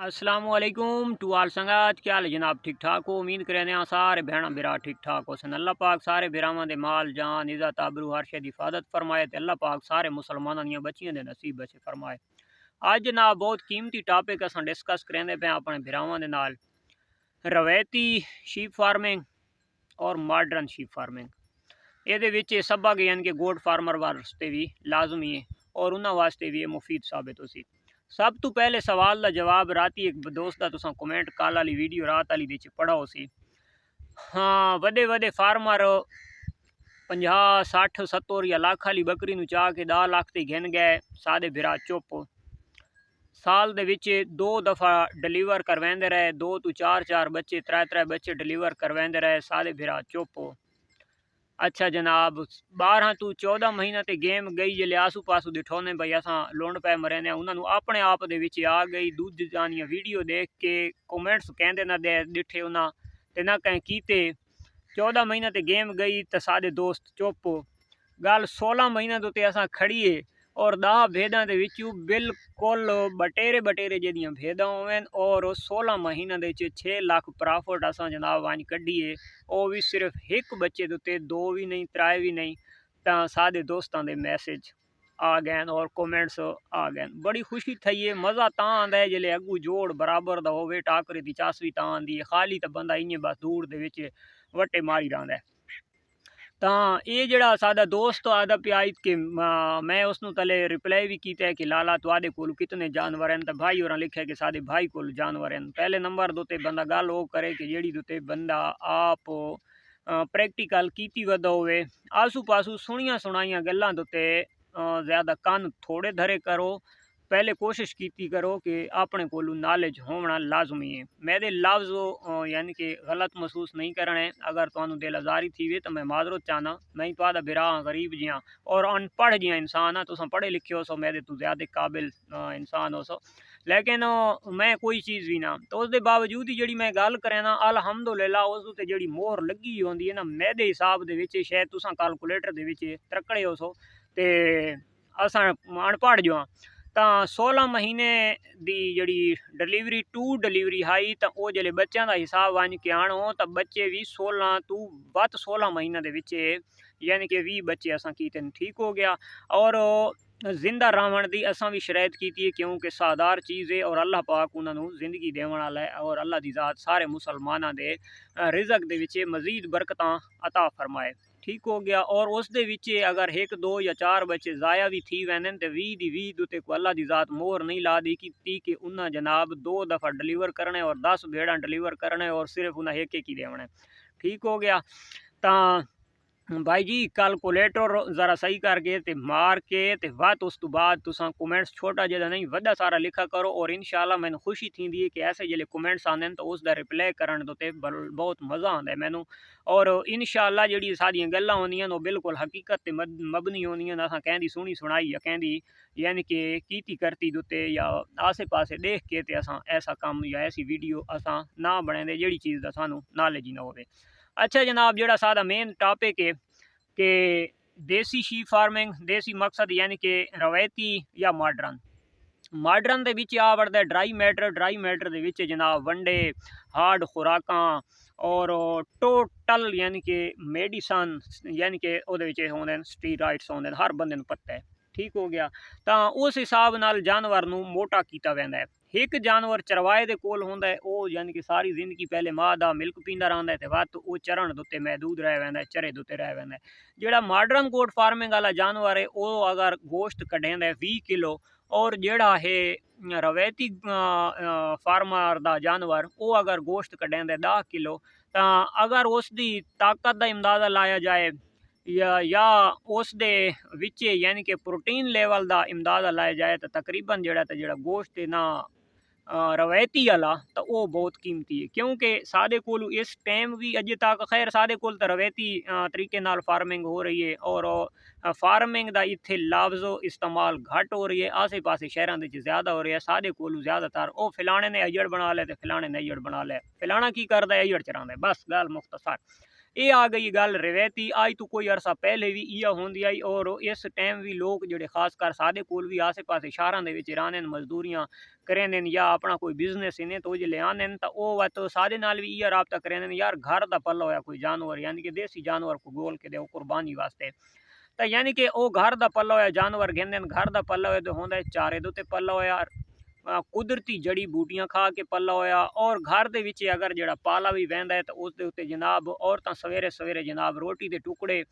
अस्सलामुअलैकुम टू आल संगत, क्या हाल है जनाब? ठीक ठाक हो? उम्मीद करें हैं सारे भैन बिरा ठीक ठाक हो सन। अल्लाह पाक सारे बिरावां दे माल जान इज़्ज़त आबरू हर शे दी हिफाजत फरमाए ते अल्लाह पाक सारे मुसलमानां दियां बच्चियां दे नसीब बचे फरमाए। अज जनाब बहुत कीमती टॉपिक असां डिस्कस करेंदे पे अपने बिरावां दे नाल रवायती शीप फार्मिंग और मॉडर्न शीप फार्मिंग। ये विच सब अगे यानी कि गोट फार्मर वास्ते भी लाजमी है और उन्होंने वास्ते भी मुफीद साबित हो सी। सब तो पहले सवाल का जवाब राती एक दोस्त का तुसा कमेंट कल वाली वीडियो रात वाली दी पढ़ा हो सी। हाँ वडे वडे फार्मर 50 60 70 या लाख वाली बकरी नु चाह के 10 लाख ते घिन गए। सादे बिरा चुप साल दे विच 2 दफ़ा डिलीवर करवाते रहे, 2 तो 4 बच्चे 3 बच्चे डिलीवर करवाते रहे। सादे बिरा चुप। अच्छा जनाब 12 तो 14 महीना ते गेम गई जल्ले आसू पासू दिठोने भाई असां लुंड पै मरेने उन्होंने अपने आप दे विच आ गई। दूध जानिया वीडियो देख के कमेंट्स कहते ना दे दिठे उन्हें ते ना कहीं कीते। 14 महीना ते गेम गई तो सादे दोस्त चुप। गल 16 महीना तो असां खड़ी है और 10 भेदा के विचू बिल्कुल बटेरे बटेरे जदियाँ भेदा होवन और 16 महीना दे 6 लाख प्रॉफिट असां जनाब वंज कढ़िए। वो भी सिर्फ एक बच्चे दुते 2 भी नहीं 3 भी नहीं। तो सादे दोस्तों के मैसेज आ गए और कमेंट्स आ गए। बड़ी खुशी थी है। मज़ा ता आंदा है जिले अगू जोड़ बराबर का होवे टाकरे की चासवी ता आंदी है। खाली तो बंदा इं बस दूर दे विच वट्टे मारी रहा है। तो ये जड़ा सादा दोस्त आदा प्याई कि मैं उसनों तले रिप्लाई भी किया कि लाला तुआदे कोल कितने जानवर हैं। तो भाई और लिखे कि सादे भाई कोल जानवर हैं। पहले नंबर दोते बंदा गल वो करे कि जेड़ी दोते बंदा आप प्रैक्टिकल कीती वदा होवे। आसू पासू सुनिया सुनाइया गल्लां दोते ज़्यादा कान थोड़े धरे करो। पहले कोशिश की करो कि अपने कोलू नॉलेज होना लाजमी है। मेरे लफ्ज़ यानी कि गलत महसूस नहीं करने। अगर तुहानू दिल आजारी थी वे तो मैं माजरत चाहना। मैं तो बिरा गरीब जियाँ और अनपढ़ जियाँ इंसान हाँ। तुम पढ़े लिखे हो सो मेरे तो ज़्यादा काबिल इंसान हो सो लेकिन मैं कोई चीज़ भी ना तो उसके बावजूद ही जी मैं गल करें ना अलहमदुलिल्लाह उस उत्ते जी मोहर लगी होंगी है ना मेरे हिसाब के शायद तुसा कैलकुलेटर के त्रकड़े हो सो तो असा अनपढ़ जो हाँ। तो 16 महीने दी जड़ी डिलीवरी टू डिलीवरी हाई तो वो जल्ले बच्चों का हिसाब वन के आणो तो बच्चे भी 16 तो बत 16 महीना दे विच यानी कि 20 बच्चे असा कीते ठीक हो गया। और जिंदा रहन की असा भी शरायत की है क्योंकि सादार चीज़ है और अल्लाह पाक उन्होंने जिंदगी देने वाला है और अल्लाह की ज़ात सारे मुसलमानों के रिजक दे विच मजीद बरकत अता फरमाए ठीक हो गया। और उस दे विच अगर 1 2 या 4 बच्चे ज़ाया भी थी वैन तो 20 दी 20 दुते को अल्लाह की ज़ात मोहर नहीं ला दी कि उन्हें जनाब 2 दफ़ा डिलीवर करने और 10 भेड़ा डिलीवर करने और सिर्फ उन्हें एक ही देने ठीक हो गया। तो भाई जी कैलकुलेटर जरा सही करके ते मार के ते वत उस तो बाद तुसा कमेंट्स छोटा जहा नहीं वड्डा सारा लिखा करो और इंशाल्लाह मैंने खुशी थी है कि ऐसे जल्ले कमेंट्स आते तो उसका रिप्लाई करन तो बहुत मज़ा आता है मैनू। और इंशाल्लाह जी सारियां गल्लां होंदियां वो बिल्कुल हकीकत ते मबनी होंदियां। असां कहदी सुनी सुनाई या कहदी यानी कि कीती करती दुते या आसे पासे देख के ते असां ऐसा काम या ऐसी वीडियो असां ना बनाते जी चीज़ का सानू नॉलेज ही ना हो। अच्छा जनाब जड़ा सादा मेन टॉपिक है कि देसी शीप फार्मिंग देसी मकसद यानी कि रवायती या मॉडर्न मॉडर्न दे विच आ वड़दा ड्राई मैटर दे विच जनाब वंडे हार्ड खुराकां और टोटल यानी कि मेडिसन यानी कि ओहदे विच होंदे स्टीराइड्स होंदे हर बंदे नूं पता है ठीक हो गया। तो उस हिसाब नाल जानवर नूं मोटा कीता वैंदा है। एक जानवर चरवाए दे कोल होंदा है वो यानी कि सारी जिंदगी पहले माँ दा मिल्क पींदा रहिंदा है ते वत वो चरण दुते महदूद रह वैंदा है चरे दुते रह वैंदा है। जेड़ा मॉडर्न गोट फार्मिंग वाला जानवर है वो अगर गोश्त कढेंदा है 20 किलो और जेड़ा है रवायती फार्मर दा जानवर वो अगर गोश्त कढेंदा है 10 किलो तो अगर उसकी ताकत का अंदाज़ा लाया जाए या उस दे विच यानी कि प्रोटीन लेवल का अंदाज़ा लाया जाए तो तकरीबन जेड़ा गोश्त है ना रवायती वाला तो वो बहुत कीमती है क्योंकि सादे कोल इस टाइम भी अजे तक खैर सादे कोल तो रवायती तरीके नाल फार्मिंग हो रही है और फार्मिंग का इत्थे लफ्ज़ इस्तेमाल घट हो रही है। आसे पासे शहरों के ज़्यादा हो रहा है। सादे कोलू ज़्यादातर वो फिलाने ने अजड़ बना ले तो फिलाने ने अजड़ बना ले फिलाना की करता है अजड़ चरांदा है बस गल मुख्तसर ये आ गई गल रवायती। आज तो कोई अरसा पहले भी इह होंदी आई और इस टाइम भी लोग जिहड़े खासकर साडे कोल भी आसे पासे शहरां दे विच रहिंदे न, मजदूरियां करेंदे न या अपना कोई बिजनेस इन्हें तो जिल्ले आंदे न तां ओह तो साडे नाल भी इह राबता करेंदे न, यार घर दा पल्ला होया कोई जानवर यानी कि देसी जानवर को गोल के देओ कुर्बानी वास्ते। तो यानी कि वह घर का पल्ला होया जानवर घेंदे घर का पल्ला होया तो होंदा चारे दे उत्ते पल्ला होया, कुदरती जड़ी बूटियां खा के पल्ला होया। और घर दे विच अगर जिहड़ा पाला भी वहंदा है तो उस दे उत्ते जनाब औरतां सवेरे सवेरे जनाब रोटी के टुकड़े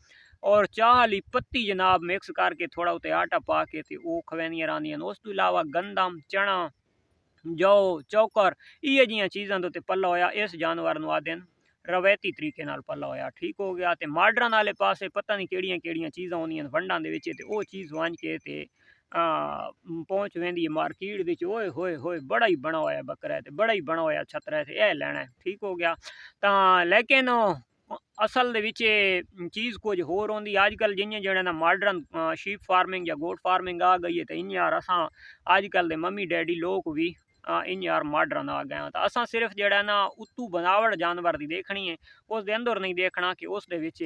और चाह ली पत्ती जनाब मिक्स करके थोड़ा उत्ते आटा पा के ते ओह खवैंदियां रहिंदियां। उस तो इलावा गंदम चना जौ चौकर इह जिहियां चीज़ां दे उत्ते पल्ला होया। इस जानवर नूं आखदे न रवायती तरीके नाल पल्ला होया। ठीक हो गया। तो मॉडर्न वाले पासे पता नहीं केड़ियां केड़ियां चीज़ां होंदियां वंडां दे विच ते ओह चीज़ वंज के ते पहुंच वेंदी है मार्केट विच। ओए होए होए बड़ा ही बना होया बकरा है ते बड़ा ही बना होया छतरा है ते एह लैना है। ठीक हो गया। तां लेकिन असल दे विच चीज़ कुछ होर होंदी। अजकल जियां जेहड़ा ना मॉडर्न शीप फार्मिंग या गोट फार्मिंग आ गई है तो इयां यार असां अजकल दे मम्मी डैडी लोग भी इन यार मॉडर्न आ गए तो असां सिर्फ जेहड़ा ना उत्तू बनावट जानवर दी देखनी है, उस दे अंदर नहीं देखना कि उस दे विच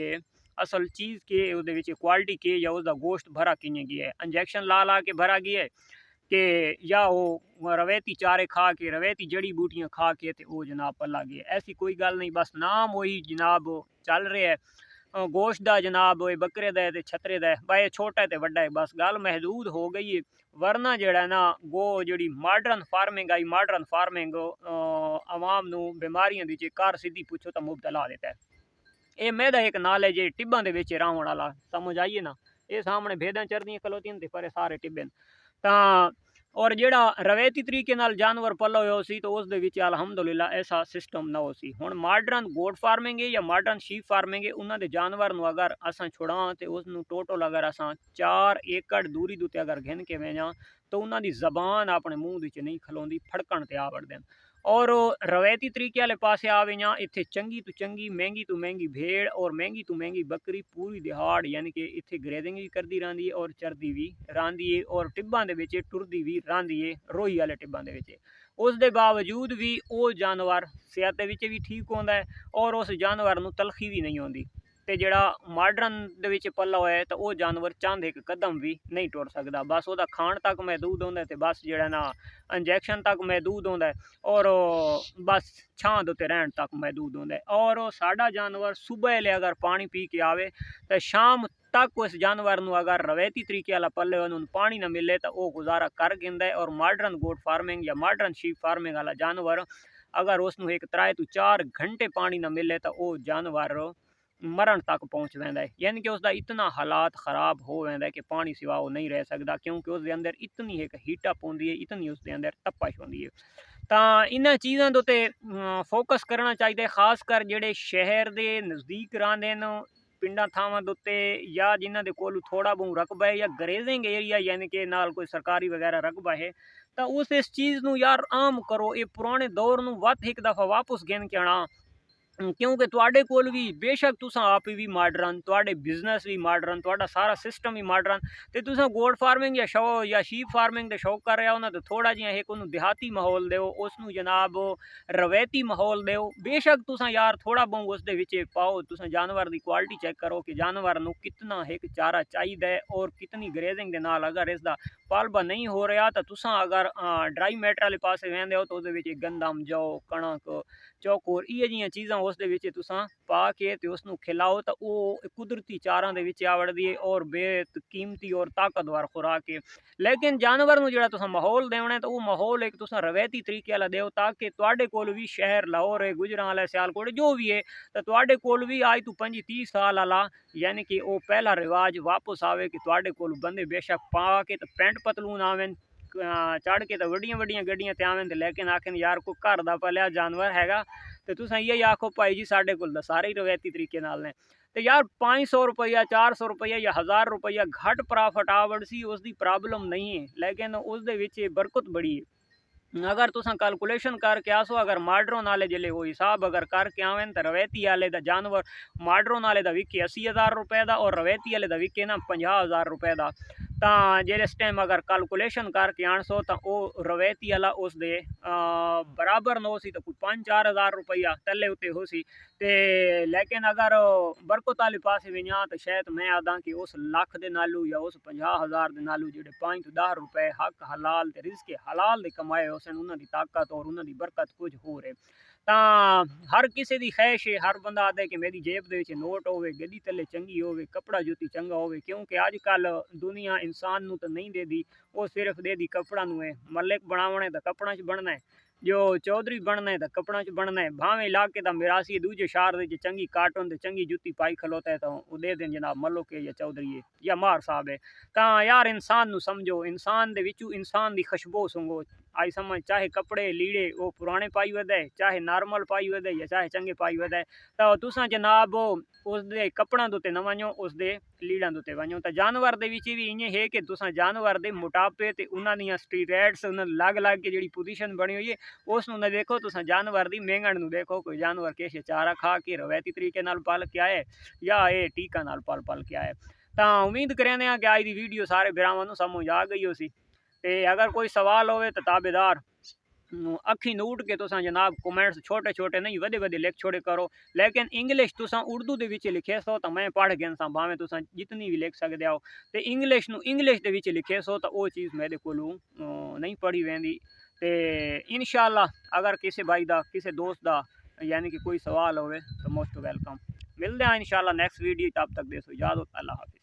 असल चीज़ के उसदे विच क्वालिटी के या उसदा गोश्त भरा कियां गया है, इंजैक्शन ला ला के भरा गया है कि या वो रवायती चारे खा के रवायती जड़ी बूटियां खा के ते वो जनाब पल्ला गया। ऐसी कोई गल नहीं, बस नाम वही जनाब चल रहा है गोश्त दा जनाब बकरे दा ते छतरे दा भाई छोटा है ते वड्डा है, बस गल महदूद हो गई है। वरना जेड़ा ना गो जी मॉडर्न फार्मिंग आई, मॉडर्न फार्मिंग आवाम नू बीमारियां दी घर सीधी पुछो तो मुबतला देता है। ये मैदा एक नाल है जे टिब्बां दे विच रावण वाला, समझ आइए ना। ये सामने भेदां चरदियां खलोतियां ते पर सारे टिब्बे न तां। और जेड़ा रवायती तरीके नाल जानवर पल्ला होया सी तो उस दे विच अलहमदुलिल्लाह ऐसा सिस्टम ना हो सी। हुण मॉडर्न गोट फार्मिंग है या मॉडर्न शीप फार्मिंग है, उन्हां दे जानवर नू अगर असां छुड़ां ते उस नू टोटल अगर असां 4 एकड़ दूरी दे उत्ते अगर घिन के वेजां तो उन्हां दी जबान अपने मूँह विच नहीं खलोंदी, फड़कण ते आ वड़दे न। और रवायती तरीके वाले पासे आ वेजां इत्थे चंगी तो चंगी महंगी तो महंगी भेड़ और महंगी तो महंगी बकरी पूरी दिहाड़ यानी कि इत्थे ग्रेजिंग भी करदी रहिंदी है और चरदी भी रहिंदी है और टिब्बां दे विच टुरदी भी रहिंदी है रोही वाले टिब्बां दे विच। उस दे बावजूद भी वो जानवर सेहत दे विच भी ठीक होंदा है और उस जानवर नू तलखी भी नहीं होंदी। ते जेड़ा मॉडर्न दे विच पल्ला होया है तो वो जानवर चांद एक कदम भी नहीं टुर सकदा, बस ओहदा खाण तक महदूद होंदा है ते बस जेड़ा ना इंजैक्शन तक महदूद होंदा है और बस छां दे उत्ते रहण तक महदूद होंदा है। और साडा जानवर सुबह ले अगर पानी पी के आवे तो शाम तक उस जानवर नू अगर रवायती तरीके वाला पल्ले उन्होंने पानी ना मिले तो वह गुजारा कर गिंदा है। और मॉडर्न गोट फार्मिंग या मॉडर्न शीप फार्मिंग वाला जानवर अगर उसनू एक 3 तो 4 घंटे पानी ना मिले तो वह जानवर मरण तक पहुँच वेंदा है, यानी कि उसका इतना हालात खराब हो वेंदा है कि पानी सिवा वो नहीं रह सकता, क्योंकि उसके अंदर इतनी एक हीटअप होंदी है, इतनी उसके अंदर तपश होंदी है। ਤਾਂ ਇਹਨਾਂ ਚੀਜ਼ਾਂ ਦੇ ਉੱਤੇ ਫੋਕਸ ਕਰਨਾ ਚਾਹੀਦਾ, ਖਾਸ ਕਰ ਜਿਹੜੇ ਸ਼ਹਿਰ ਦੇ ਨਜ਼ਦੀਕ ਰਹਿੰਦੇ ਨੇ ਪਿੰਡਾਂ ਥਾਵਾਂ ਦੇ ਉੱਤੇ ਜਾਂ ਜਿਨ੍ਹਾਂ ਦੇ ਕੋਲ ਥੋੜਾ ਬਹੁਤ ਰਕਬਾ ਹੈ ਜਾਂ ਗਰੇਜ਼ਿੰਗ ਏਰੀਆ ਯਾਨੀ ਕਿ ਨਾਲ ਕੋਈ ਸਰਕਾਰੀ ਵਗੈਰਾ ਰਕਬਾ ਹੈ ਤਾਂ ਉਸ ਇਸ ਚੀਜ਼ ਨੂੰ ਯਾਰ ਆਮ ਕਰੋ। ਇਹ ਪੁਰਾਣੇ ਦੌਰ ਨੂੰ ਵੱਧ ਇੱਕ ਦਫਾ ਵਾਪਸ ਗਿਣ ਕੇ ਆਣਾ, क्योंकि तुहाडे कोल भी बेशक तुसां आप भी मॉडर्न, तुहाडे बिजनेस भी मॉडर्न, तुहाडा सारा सिस्टम भी मॉडर्न, ते तुसां गोट फार्मिंग या शीप फार्मिंग दे शौक कर रहे हो ना तो थोड़ा जिहा एक उन्होंने देहाती माहौल दो, उसनू जनाब रवायती माहौल दो। बेशक तुसां यार थोड़ा बहुत उस दे विच पाओ, तुसां जानवर की क्वालिटी चेक करो कि जानवर नू कितना एक चारा चाहिए और कितनी ग्रेजिंग दे नाल अगर इसका पालबा नहीं हो रहा तो तुसां अगर ड्राई मैटर वाले पासे वेंदे हो तो उहदे विच गंदम जौ कणक चौकोर इह जिहियां चीज़ां उस दे विच तुसां पा के ते उसनू खिलाओ तो वह कुदरती चारां दे विच आ वड़दी है और बेकीमती और ताकतवर खुराक है। लेकिन जानवर नू जिहड़ा तुसां माहौल देना है तो वह माहौल एक तुसां रवायती तरीके वाला देओ, ताकि तुहाडे कोल भी शहर लाहौर है, गुजरांवाला, सियालकोट जो भी है तो तुहाडे कोल भी आज तो 25-30 साल वाला यानी कि वह पहला रिवाज वापस आवे कि तुहाडे कोल बंदे बेशक पा के तो पैंट पतलून आवें चढ़ के तो वड्डियां वड्डियां गड्डियां ते आवें लेकिन आखें यार कोई घर दा पलिया जानवर हैगा तो तुसां इही आखो भाई जी साडे कोल तां सारे ही रवायती तरीके नाल ने। तो यार 500 रुपया 400 रुपया या 1000 रुपया घट प्रॉफिट आवड़ सी उसकी प्रॉब्लम नहीं है, लेकिन उस दे विच बरकत बड़ी है। अगर तुसां कैलकुलेशन करके आसो, अगर मॉडर्न वाले जिले वो हिसाब अगर करके आवें तो रवायती वाले का जानवर मॉडर्न वाले का विके 80,000 रुपए का और रवायती वाले का विके ना 50,000 रुपए का। ਤਾਂ ਜਿਸ ਟਾਈਮ ਅਗਰ ਕੈਲਕੂਲੇਸ਼ਨ करके आणसो तो वो रवेती वाला उस दे बराबर नो सी तो कोई 5-4 हज़ार रुपया तले उत्ते हो सी ते लेकिन अगर बरकत वाले पासे वञा तो शायद मैं आदा कि उस लख दे नालू या उस 50,000 दे नालू जेडे 5-10 रुपए हक हलाल ते रिज़्क़ हलाल दे कमाए उसन उन्हां दी ताकत और उन्हां दी बरकत कुछ हो रहे ਤਾਂ हर किसी की ख्वाहिश है हर बंदा आदे कि मेरी जेब दे विच नोट होवे गड्डी तले चंगी होवे कपड़ा जुत्ती चंगा होवे क्योंकि अजकल दुनिया इंसान नू तो नहीं देदी वो सिर्फ देदी कपड़ा नू है मलिक बनावना है तो कपड़ा च बनना है जो चौधरी बनना है तो कपड़ा च बनना है भावें इलाके का मिरासी दूजे शहर दे चंगी कार्टून ते चंगी जुत्ती पाई खलोता है तो वो दे दें जनाब मल्लोक है या चौधरी है या मार साहब है तो यार इंसान नू समझो इंसान दे विचू इंसान दी खुशबू सूंघो आई समझ चाहे कपड़े लीड़े वो पुराने पाई वदे चाहे नॉर्मल पाई वदे या चाहे चंगे पाई वदे तो तुसा जनाब उस दे कपड़ा दुते न वञो उस दे लीड़ां दुते वञो तो जानवर दे विच भी इं है कि तुसा जानवर दे मोटापे ते उन्हां दियां स्टीरॉइड्स उन्हां लग लग के जिहड़ी पोजीशन बनी हुई है उस नूं न देखो तुसा जानवर दी मेंगण नूं देखो कोई जानवर किश चारा खा के रवायती तरीके नाल पल के आए या ये टीका नाल पल पल के आए तो उम्मीद करने आ कि अज दी वीडियो सारे भरावां नूं समझ आ गई हो सी ते अगर कोई सवाल होवे तो ताबेदार अखी नूट के तुसा जनाब कमेंट्स छोटे छोटे नहीं वडे वडे लिख छोड़े करो लेकिन इंग्लिश तुसा उर्दू दे विच लिखे सो तो मैं पढ़ गया सा भावें तुसा जितनी भी लिख सकते हो तो इंग्लिश नू इंग्लिश दे विच लिखे सो तो वो चीज़ मेरे कोलों नहीं पढ़ी वेंदी ते इंशाअल्लाह अगर किसी भाई दा किसी दोस्त दा यानी कि कोई सवाल होवे तो मोस्ट वेलकम मिलते हैं इंशाअल्लाह नेक्स्ट वीडियो तब तक दे सो इजाज़त अल्लाह हाफिज़।